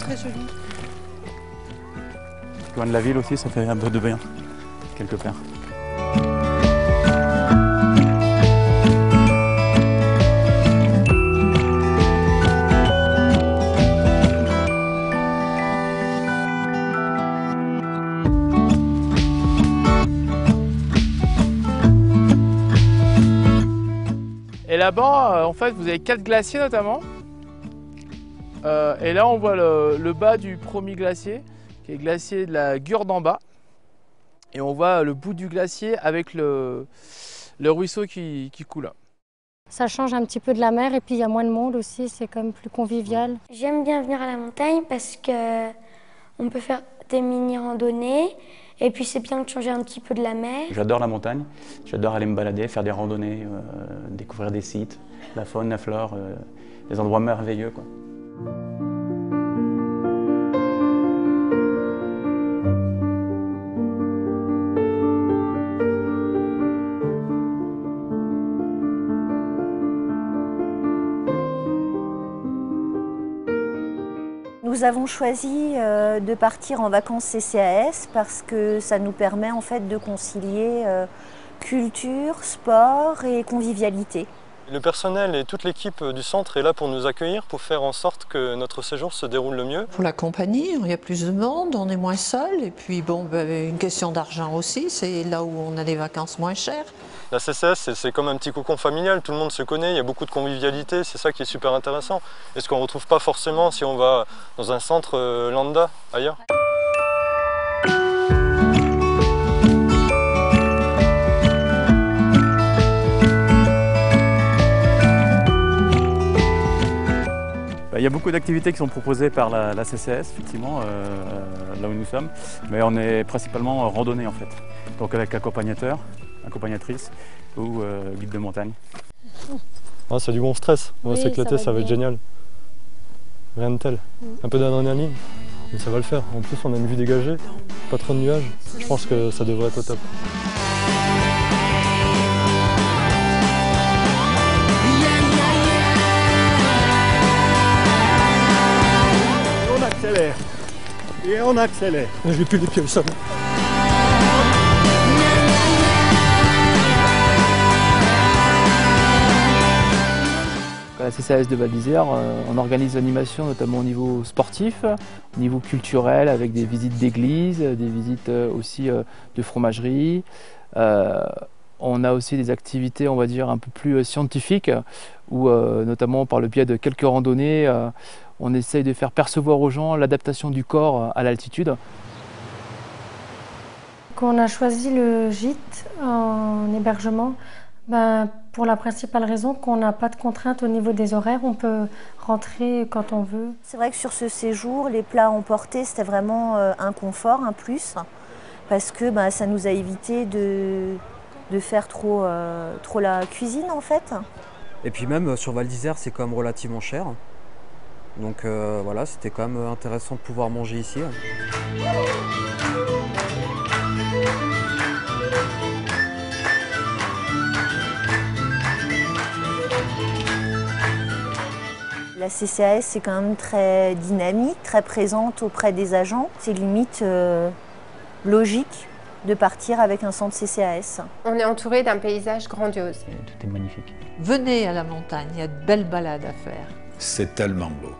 très joli. Loin de la ville aussi, ça fait un peu de bien, quelque part. Et là-bas, en fait, vous avez 4 glaciers notamment. Et là, on voit le bas du premier glacier, qui est le glacier de la Gurde en bas. Et on voit le bout du glacier avec le ruisseau qui coule. Ça change un petit peu de la mer et puis il y a moins de monde aussi, c'est quand même plus convivial. J'aime bien venir à la montagne parce que on peut faire des mini-randonnées et puis c'est bien de changer un petit peu de la mer. J'adore la montagne, j'adore aller me balader, faire des randonnées, découvrir des sites, la faune, la flore, des endroits merveilleux, quoi. Nous avons choisi de partir en vacances CCAS parce que ça nous permet en fait de concilier culture, sport et convivialité. Le personnel et toute l'équipe du centre est là pour nous accueillir, pour faire en sorte que notre séjour se déroule le mieux. Pour la compagnie, il y a plus de monde, on est moins seul. Et puis bon, une question d'argent aussi, c'est là où on a des vacances moins chères. La CCS, c'est comme un petit cocon familial, tout le monde se connaît, il y a beaucoup de convivialité, c'est ça qui est super intéressant. Et ce qu'on ne retrouve pas forcément si on va dans un centre lambda ailleurs. Il y a beaucoup d'activités qui sont proposées par la CCS, effectivement, là où nous sommes, mais on est principalement randonnée en fait, donc avec accompagnateur, accompagnatrice ou guide de montagne. Ah, c'est du bon stress, on va s'éclater, ça va être génial. Rien de tel, un peu d'adrénaline, mais ça va le faire. En plus on a une vue dégagée, pas trop de nuages, je pense que ça devrait être au top. Et on accélère. J'ai plus les pieds au sol. À la CCAS de Val d'Isère, on organise l'animation notamment au niveau sportif, au niveau culturel avec des visites d'églises, des visites aussi de fromagerie. On a aussi des activités, on va dire, un peu plus scientifiques où notamment par le biais de quelques randonnées, on essaye de faire percevoir aux gens l'adaptation du corps à l'altitude. Quand on a choisi le gîte en hébergement, pour la principale raison qu'on n'a pas de contraintes au niveau des horaires, on peut rentrer quand on veut. C'est vrai que sur ce séjour, les plats emportés, c'était vraiment un confort, un plus, parce que ça nous a évité de faire trop la cuisine en fait. Et puis même sur Val d'Isère, c'est quand même relativement cher. Donc voilà, c'était quand même intéressant de pouvoir manger ici. La CCAS, c'est quand même très dynamique, très présente auprès des agents. C'est limite logique de partir avec un centre CCAS. On est entouré d'un paysage grandiose. Tout est magnifique. Venez à la montagne, il y a de belles balades à faire. C'est tellement beau.